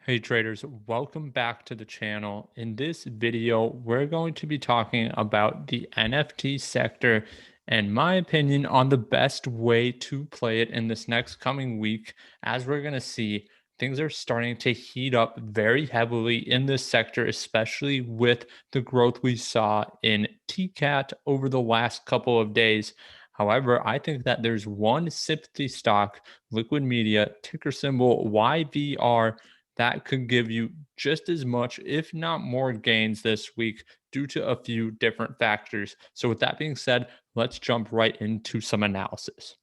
Hey traders, welcome back to the channel. In this video, we're going to be talking about the NFT sector and my opinion on the best way to play it in this next coming week. As we're going to see, things are starting to heat up very heavily in this sector, especially with the growth we saw in TKAT over the last couple of days. However, I think that there's one sympathy stock, liquid media, ticker symbol YVR, that could give you just as much, if not more, gains this week due to a few different factors. So, with that being said, let's jump right into some analysis.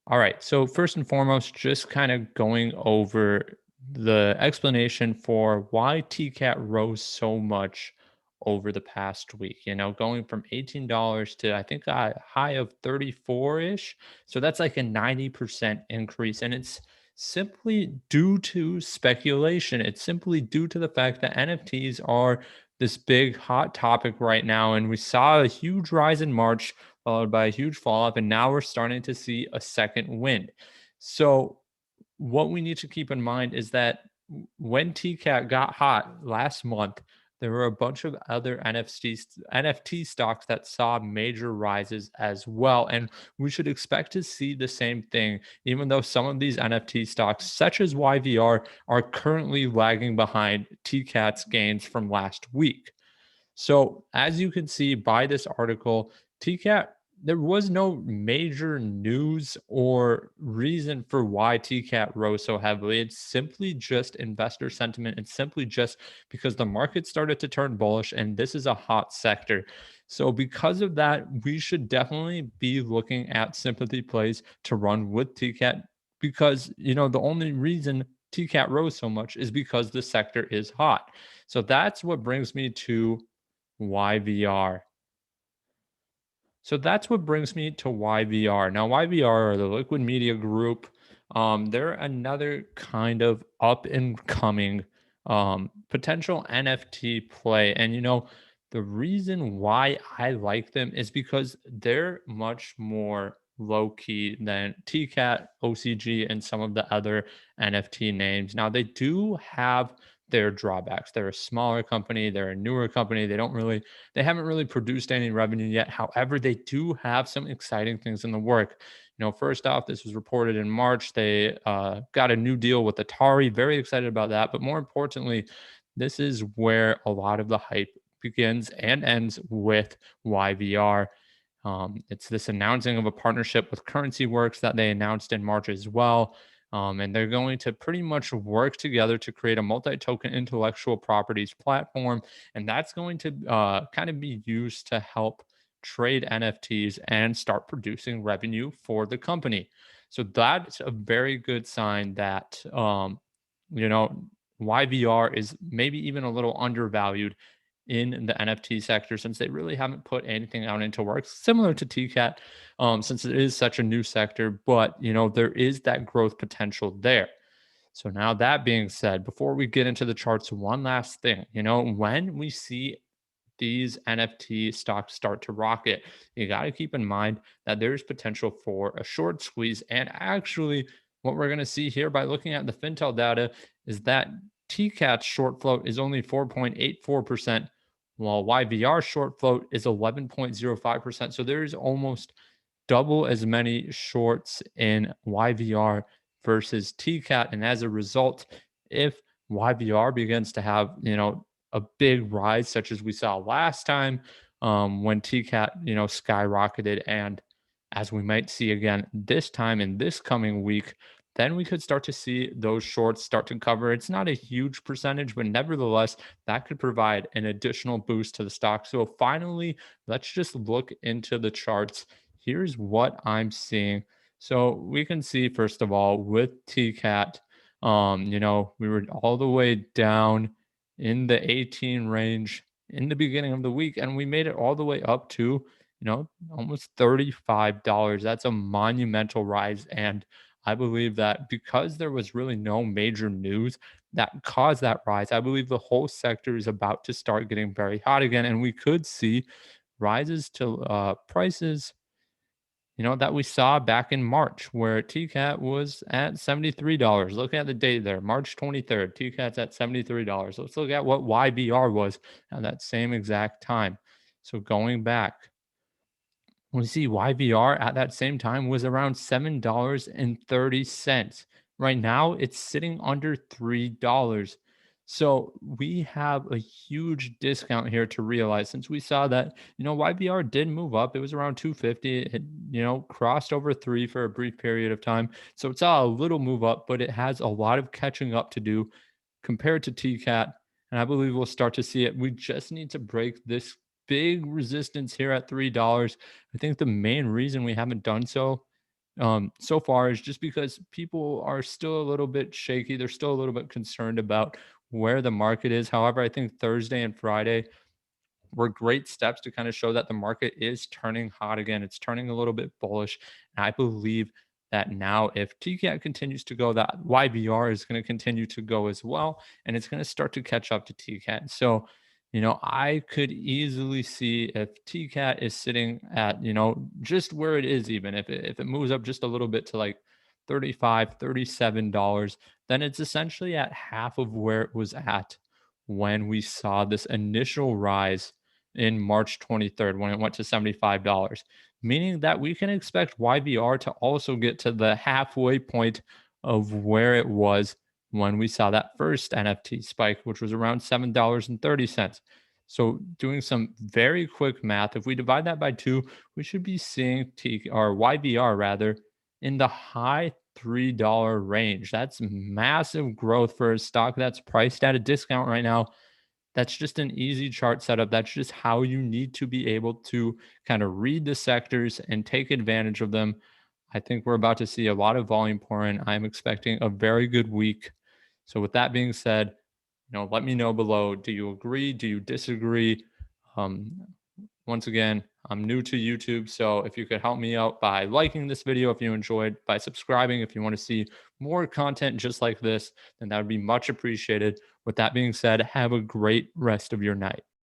All right. So, first and foremost, just kind of going over the explanation for why TCAT rose so much over the past week. Going from $18 to I think a high of 34 ish. So, that's like a 90% increase. And it's simply due to speculation. It's simply due to the fact that NFTs are this big hot topic right now. And we saw a huge rise in March followed by a huge fall off, and now we're starting to see a second wind. So, what we need to keep in mind is that when TCAT got hot last month, there were a bunch of other NFT stocks that saw major rises as well. And we should expect to see the same thing, even though some of these NFT stocks, such as YVR, are currently lagging behind TCAT's gains from last week. So, as you can see by this article, TCAT, there was no major news or reason for why TCAT rose so heavily. It's simply just investor sentiment. It's simply just because the market started to turn bullish and this is a hot sector. So, because of that, we should definitely be looking at sympathy plays to run with TCAT because, the only reason TCAT rose so much is because the sector is hot. So, that's what brings me to YVR. So that's what brings me to YVR. Now, YVR or the Liquid Media Group, they're another kind of up and coming potential NFT play. And the reason why I like them is because they're much more low key than TCAT, OCG, and some of the other NFT names. Now, they do have their drawbacks. They're a smaller company, they're a newer company. They haven't really produced any revenue yet. However, they do have some exciting things in the work. First off, this was reported in March. They got a new deal with Atari. Very excited about that. But more importantly, this is where a lot of the hype begins and ends with YVR. It's this announcing of a partnership with Currency Works that they announced in March as well. And they're going to pretty much work together to create a multi token intellectual properties platform. And that's going to kind of be used to help trade NFTs and start producing revenue for the company. So that's a very good sign that, you know, YVR is maybe even a little undervalued in the NFT sector since they really haven't put anything out into work, similar to TCAT, since it is such a new sector. But there is that growth potential there. So now that being said, before we get into the charts, one last thing, when we see these NFT stocks start to rocket, you got to keep in mind that there's potential for a short squeeze. And actually, what we're going to see here by looking at the Fintel data is that TCAT's short float is only 4.84%, while YVR short float is 11.05%. So there is almost double as many shorts in YVR versus TCAT. And as a result, if YVR begins to have, a big rise, such as we saw last time when TCAT, skyrocketed, and as we might see again this time in this coming week, then we could start to see those shorts start to cover. It's not a huge percentage, but nevertheless, that could provide an additional boost to the stock. So finally, let's just look into the charts. Here's what I'm seeing. So we can see, first of all, with TCAT, we were all the way down in the 18 range in the beginning of the week, and we made it all the way up to, almost $35. That's a monumental rise. And I believe that because there was really no major news that caused that rise, I believe the whole sector is about to start getting very hot again. And we could see rises to prices that we saw back in March where TCAT was at $73. Look at the date there, March 23rd. TCAT's at $73. Let's look at what YVR was at that same exact time. So going back, we see YVR at that same time was around $7.30. Right now, it's sitting under $3. So we have a huge discount here to realize since we saw that, YVR did move up. It was around 250. It, crossed over three for a brief period of time. So it saw a little move up, but it has a lot of catching up to do compared to TCAT. And I believe we'll start to see it. We just need to break this big resistance here at $3. I think the main reason we haven't done so far is just because people are still a little bit shaky. They're still a little bit concerned about where the market is. However, I think Thursday and Friday were great steps to kind of show that the market is turning hot again. It's turning a little bit bullish. And I believe that now, if TCAT continues to go, that YVR is going to continue to go as well. And it's going to start to catch up to TCAT. So, I could easily see if TCAT is sitting at, just where it is, even if it moves up just a little bit to like $37, then it's essentially at half of where it was at when we saw this initial rise in March 23rd when it went to $75, meaning that we can expect YVR to also get to the halfway point of where it was when we saw that first NFT spike, which was around $7.30. So, doing some very quick math, if we divide that by two, we should be seeing or YVR rather in the high $3 range. That's massive growth for a stock that's priced at a discount right now. That's just an easy chart setup. That's just how you need to be able to kind of read the sectors and take advantage of them. I think we're about to see a lot of volume pour in. I'm expecting a very good week. So, with that being said, let me know below. Do you agree? Do you disagree? Um, Once again, I'm new to YouTube, so if you could help me out by liking this video if you enjoyed, by subscribing if you want to see more content just like this, then that would be much appreciated. With that being said, have a great rest of your night.